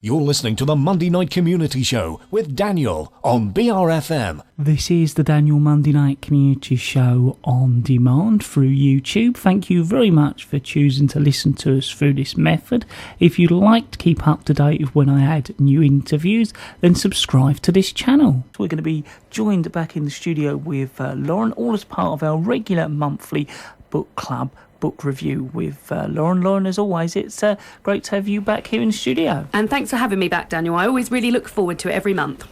You're listening to the Monday Night Community Show with Daniel on BRFM. This is the Daniel Monday Night Community Show on demand through YouTube. Thank you very much for choosing to listen to us through this method. If you'd like to keep up to date with when I add new interviews, then subscribe to this channel. We're going to be joined back in the studio with Lauren, all as part of our regular monthly book club book review with Lauren. Lauren, as always, it's great to have you back here in the studio. And thanks for having me back, Daniel. I always really look forward to it every month.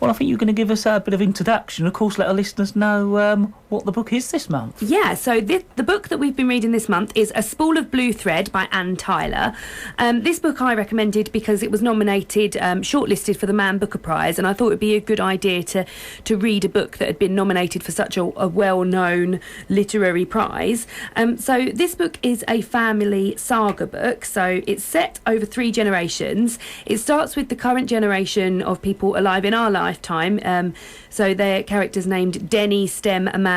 Well, I think you're going to give us a bit of introduction. Of course, let our listeners know what the book is this month. Yeah, so the book that we've been reading this month is A Spool of Blue Thread by Anne Tyler. This book I recommended because it was nominated, shortlisted for the Man Booker Prize, and I thought it would be a good idea to read a book that had been nominated for such a well-known literary prize. So this book is a family saga book, so it's set over 3 generations. It starts with the current generation of people alive in our lifetime, so their characters named Denny, Stem, Amanda,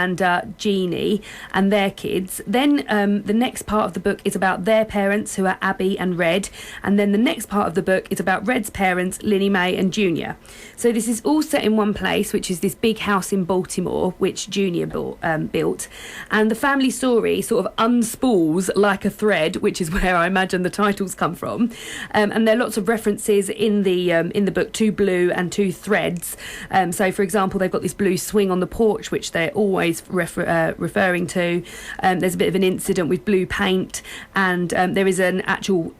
Jeannie and their kids. Then the next part of the book is about their parents, who are Abby and Red, and then the next part of the book is about Red's parents, Linnie Mae and Junior. So this is all set in one place, which is this big house in Baltimore which Junior built, and the family story sort of unspools like a thread, which is where I imagine the titles come from, and there are lots of references in the book to blue and to threads. So for example, they've got this blue swing on the porch which they're always referring to. There's a bit of an incident with blue paint, and there is an actual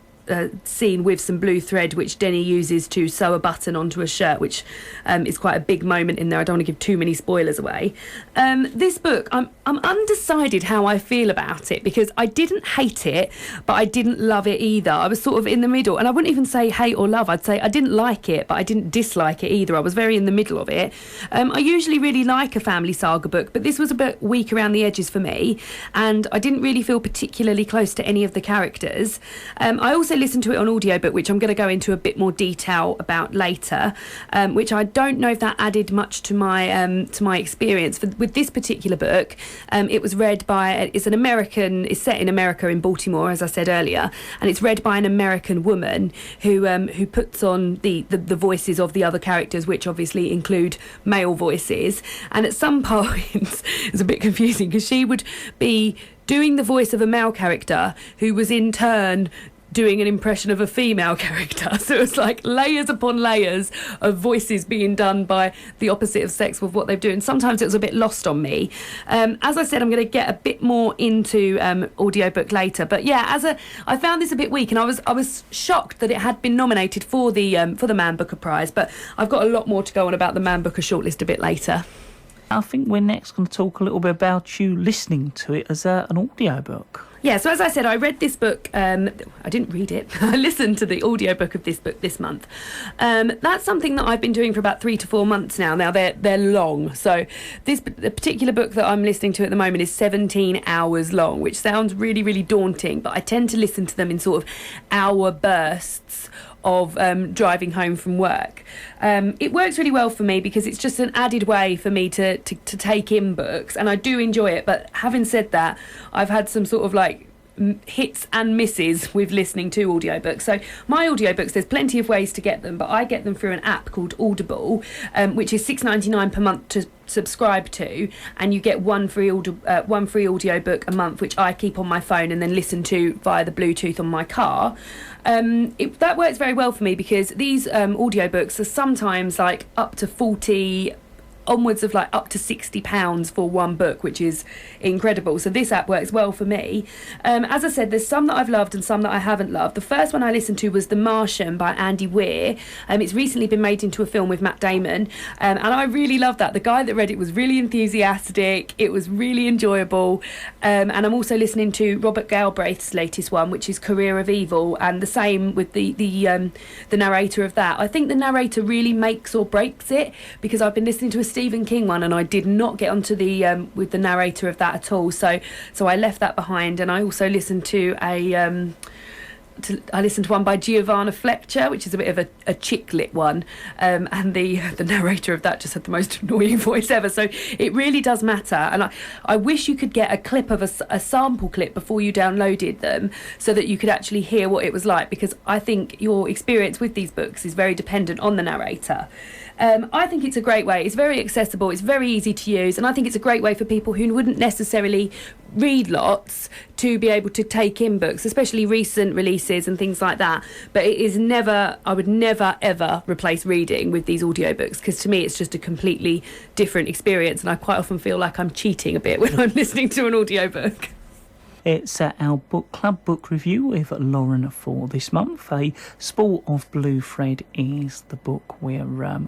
scene with some blue thread which Denny uses to sew a button onto a shirt, which is quite a big moment in there. I don't want to give too many spoilers away. This book, I'm undecided how I feel about it, because I didn't hate it but I didn't love it either. I was sort of in the middle, and I wouldn't even say hate or love. I'd say I didn't like it but I didn't dislike it either. I was very in the middle of it. I usually really like a family saga book, but this was a bit weak around the edges for me, and I didn't really feel particularly close to any of the characters. I also listened to it on audiobook, which I'm going to go into a bit more detail about later, which I don't know if that added much to my experience. With this particular book, it was read by, it's set in America, in Baltimore, as I said earlier, and it's read by an American woman who puts on the voices of the other characters, which obviously include male voices. And at some points it's a bit confusing, because she would be doing the voice of a male character who was in turn doing an impression of a female character. So it's like layers upon layers of voices being done by the opposite of sex with what they're doing. Sometimes it was a bit lost on me. As I said, I'm going to get a bit more into audiobook later. But yeah, I found this a bit weak, and I was shocked that it had been nominated for the Man Booker Prize. But I've got a lot more to go on about the Man Booker shortlist a bit later. I think we're next going to talk a little bit about you listening to it as an audiobook. Yeah, so as I said, I read this book, I didn't read it, I listened to the audiobook of this book this month. That's something that I've been doing for about 3 to 4 months now. Now, they're long, so the particular book that I'm listening to at the moment is 17 hours long, which sounds really, really daunting, but I tend to listen to them in sort of hour bursts of driving home from work. It works really well for me because it's just an added way for me to take in books, and I do enjoy it. But having said that, I've had some sort of like hits and misses with listening to audiobooks. So my audiobooks, there's plenty of ways to get them, but I get them through an app called Audible, which is $6.99 per month to subscribe to, and you get one free audiobook a month, which I keep on my phone and then listen to via the Bluetooth on my car. That works very well for me, because these audiobooks are sometimes like up to 40, onwards of like up to £60 for one book, which is incredible. So this app works well for me. As I said, there's some that I've loved and some that I haven't loved. The first one I listened to was The Martian by Andy Weir. It's recently been made into a film with Matt Damon, and I really loved that. The guy that read it was really enthusiastic. It was really enjoyable. And I'm also listening to Robert Galbraith's latest one, which is Career of Evil, and the same with the narrator of that. I think the narrator really makes or breaks it, because I've been listening to a Stephen King one and I did not get onto with the narrator of that at all, so I left that behind. And I also listened to I listened to one by Giovanna Fletcher, which is a bit of a chick lit one, and the narrator of that just had the most annoying voice ever. So it really does matter, and I wish you could get a clip of a sample clip before you downloaded them, so that you could actually hear what it was like, because I think your experience with these books is very dependent on the narrator. I think it's a great way. It's very accessible, it's very easy to use, and I think it's a great way for people who wouldn't necessarily read lots to be able to take in books, especially recent releases and things like that. But it is never, I would never ever replace reading with these audiobooks, because to me it's just a completely different experience, and I quite often feel like I'm cheating a bit when I'm listening to an audiobook. It's our book club book review with Lauren for this month. A Spool of Blue Thread is the book we're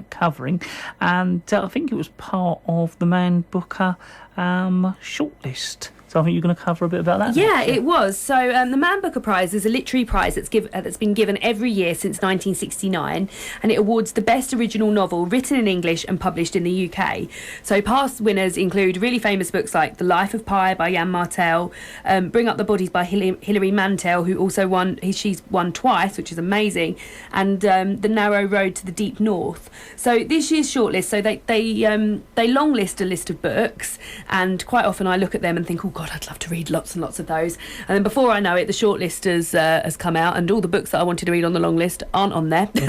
covering, and I think it was part of the Man Booker shortlist. So I think you're going to cover a bit about that. Yeah, it was. So the Man Booker Prize is a literary prize that's been given every year since 1969, and it awards the best original novel written in English and published in the UK. So past winners include really famous books like The Life of Pi by Jan Martel, Bring Up the Bodies by Hilary Mantel, who also won. She's won twice, which is amazing, and The Narrow Road to the Deep North. So this year's shortlist. So they long list a list of books, and quite often I look at them and think, oh God, I'd love to read lots and lots of those. And then before I know it, the shortlist has come out, and all the books that I wanted to read on the long list aren't on there. But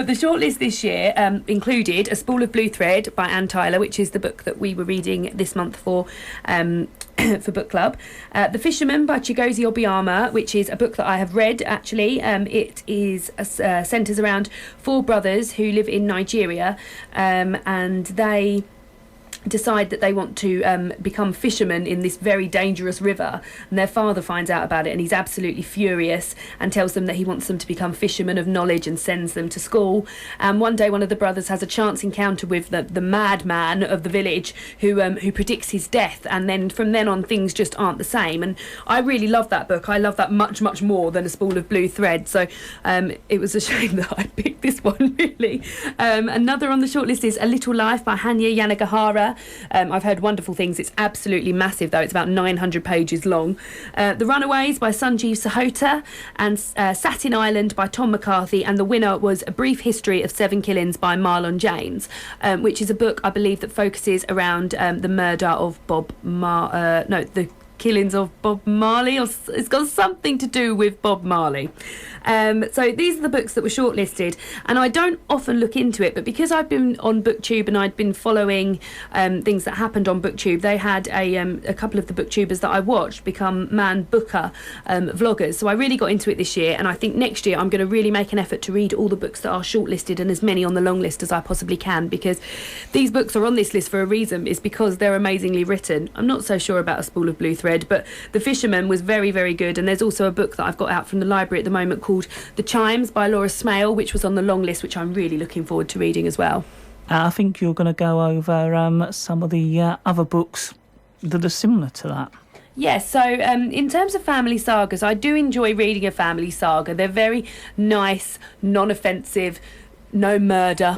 the shortlist this year included A Spool of Blue Thread by Anne Tyler, which is the book that we were reading this month for book club. The Fisherman by Chigozie Obiama, which is a book that I have read actually. It is centres around four brothers who live in Nigeria, and they decide that they want to become fishermen in this very dangerous river, and their father finds out about it, and he's absolutely furious and tells them that he wants them to become fishermen of knowledge and sends them to school. And one day one of the brothers has a chance encounter with the madman of the village who predicts his death, and then from then on things just aren't the same. And I really love that book. I love that much more than A Spool of Blue Thread, so it was a shame that I picked this one really. Another on the shortlist is A Little Life by Hanya Yanagihara. I've heard wonderful things. It's absolutely massive though. It's about 900 pages long. The Runaways by Sanjeev Sahota, and Satin Island by Tom McCarthy, and the winner was A Brief History of Seven Killings by Marlon James, which is a book I believe that focuses around the murder of the killings of Bob Marley, or it's got something to do with Bob Marley. So these are the books that were shortlisted, and I don't often look into it, but because I've been on BookTube and I'd been following things that happened on BookTube, they had a couple of the BookTubers that I watched become Man Booker vloggers. So I really got into it this year, and I think next year I'm going to really make an effort to read all the books that are shortlisted and as many on the long list as I possibly can, because these books are on this list for a reason. It's because they're amazingly written. I'm not so sure about A Spool of Blue Thread, but The Fisherman was very, very good. And there's also a book that I've got out from the library at the moment called The Chimes by Laura Smale, which was on the long list, which I'm really looking forward to reading as well. I think you're going to go over some of the other books that are similar to that. Yes, so in terms of family sagas, I do enjoy reading a family saga. They're very nice, non-offensive, no murder,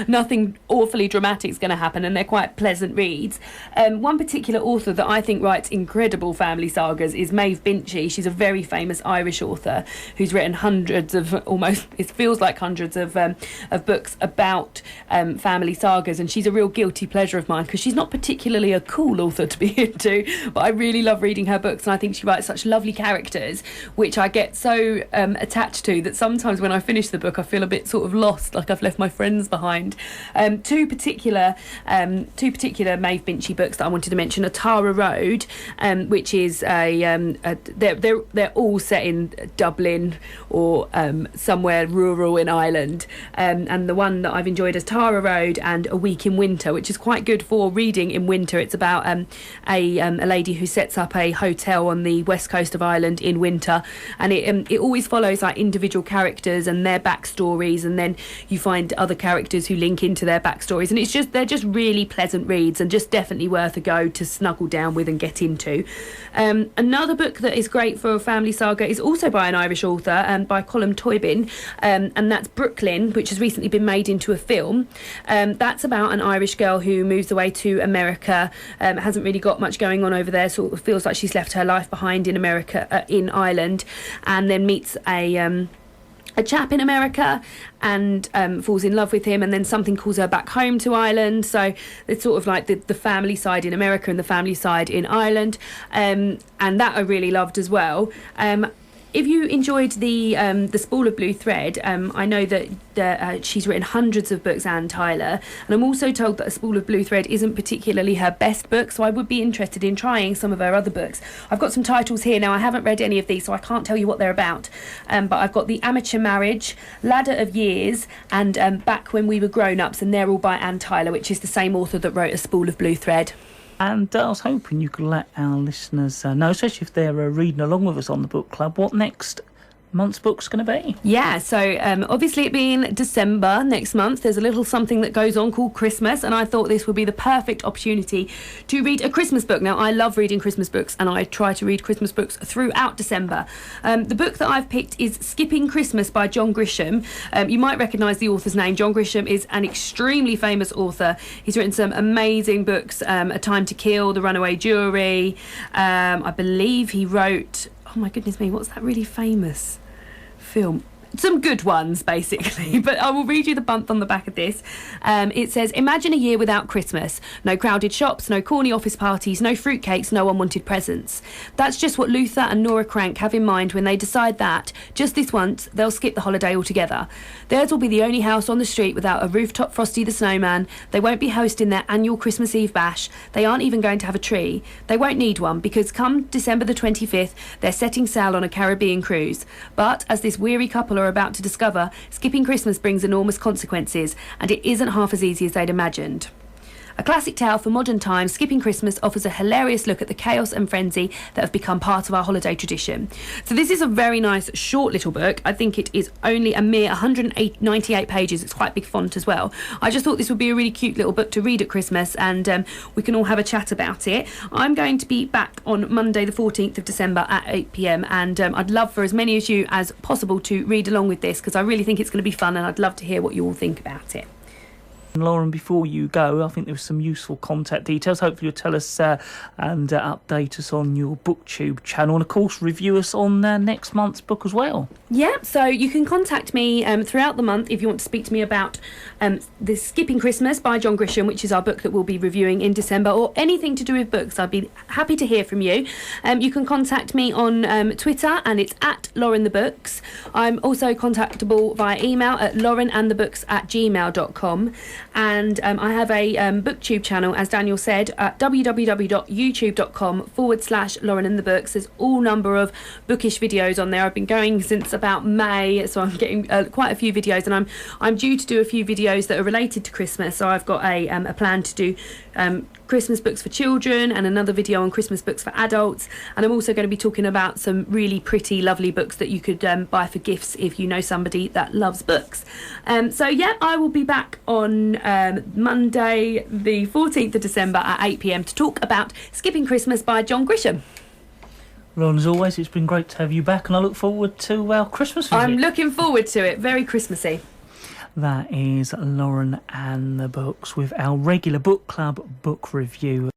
nothing awfully dramatic is going to happen, and they're quite pleasant reads. One particular author that I think writes incredible family sagas is Maeve Binchy. She's a very famous Irish author who's written hundreds of books about family sagas, and she's a real guilty pleasure of mine because she's not particularly a cool author to be into, but I really love reading her books, and I think she writes such lovely characters which I get so attached to that sometimes when I finish the book I feel a bit sort of lost, like I've left my friends behind. Two particular Maeve Binchy books that I wanted to mention are Tara Road, which is they're all set in Dublin or somewhere rural in Ireland, and the one that I've enjoyed is Tara Road and A Week in Winter, which is quite good for reading in winter. It's about a lady who sets up a hotel on the west coast of Ireland in winter, and it always follows like individual characters and their backstory backstories, and then you find other characters who link into their backstories, and they're just really pleasant reads and just definitely worth a go to snuggle down with and get into. Another book that is great for a family saga is also by an Irish author, by Colm Toibin, and that's Brooklyn, which has recently been made into a film. That's about an Irish girl who moves away to America, hasn't really got much going on over there, sort of feels like she's left her life behind in America, in Ireland, and then meets a chap in America and falls in love with him, and then something calls her back home to Ireland. So it's sort of like the family side in America and the family side in Ireland, and that I really loved as well. If you enjoyed the Spool of Blue Thread, I know that she's written hundreds of books, Anne Tyler, and I'm also told that A Spool of Blue Thread isn't particularly her best book, so I would be interested in trying some of her other books. I've got some titles here now. I haven't read any of these, so I can't tell you what they're about, but I've got The Amateur Marriage, Ladder of Years, and Back When We Were Grown-Ups, and they're all by Anne Tyler, which is the same author that wrote A Spool of Blue Thread. And I was hoping you could let our listeners know, especially if they're reading along with us on the book club, what next month's book's going to be. Yeah, so obviously it being December next month, there's a little something that goes on called Christmas, and I thought this would be the perfect opportunity to read a Christmas book. Now, I love reading Christmas books, and I try to read Christmas books throughout December. The book that I've picked is Skipping Christmas by John Grisham. You might recognise the author's name. John Grisham is an extremely famous author. He's written some amazing books, A Time to Kill, The Runaway Jury. I believe he wrote, oh my goodness me, what's that really famous film? Some good ones, basically, but I will read you the bump on the back of this. It says, imagine a year without Christmas. No crowded shops, no corny office parties, no fruitcakes, no unwanted presents. That's just what Luther and Nora Crank have in mind when they decide that, just this once, they'll skip the holiday altogether. Theirs will be the only house on the street without a rooftop Frosty the Snowman. They won't be hosting their annual Christmas Eve bash. They aren't even going to have a tree. They won't need one, because come December the 25th, they're setting sail on a Caribbean cruise. But, as this weary couple are about to discover, skipping Christmas brings enormous consequences, and it isn't half as easy as they'd imagined. A classic tale for modern times, Skipping Christmas offers a hilarious look at the chaos and frenzy that have become part of our holiday tradition. So this is a very nice, short little book. I think it is only a mere 198 pages. It's quite big font as well. I just thought this would be a really cute little book to read at Christmas, and we can all have a chat about it. I'm going to be back on Monday the 14th of December at 8 p.m, and I'd love for as many of you as possible to read along with this, because I really think it's going to be fun, and I'd love to hear what you all think about it. Lauren, before you go, I think there was some useful contact details. Hopefully you'll tell us and update us on your BookTube channel, and of course review us on next month's book as well. Yeah, so you can contact me throughout the month if you want to speak to me about the Skipping Christmas by John Grisham, which is our book that we'll be reviewing in December, or anything to do with books. I'd be happy to hear from you. You can contact me on Twitter, and it's at Lauren the Books. I'm also contactable via email at laurenandthebooks@gmail.com. And I have a BookTube channel, as Daniel said, at www.youtube.com/Lauren and the Books. There's all number of bookish videos on there. I've been going since about May, so I'm getting quite a few videos, and I'm due to do a few videos that are related to Christmas. So I've got a plan to do Christmas books for children, and another video on Christmas books for adults, and I'm also going to be talking about some really pretty, lovely books that you could buy for gifts if you know somebody that loves books. So yeah, I will be back on Monday the 14th of December at 8 p.m. to talk about Skipping Christmas by John Grisham. Lauren, as always, it's been great to have you back, and I look forward to our Christmas visit. I'm looking forward to it. Very Christmassy. That is Lauren and the Books with our regular book club book review.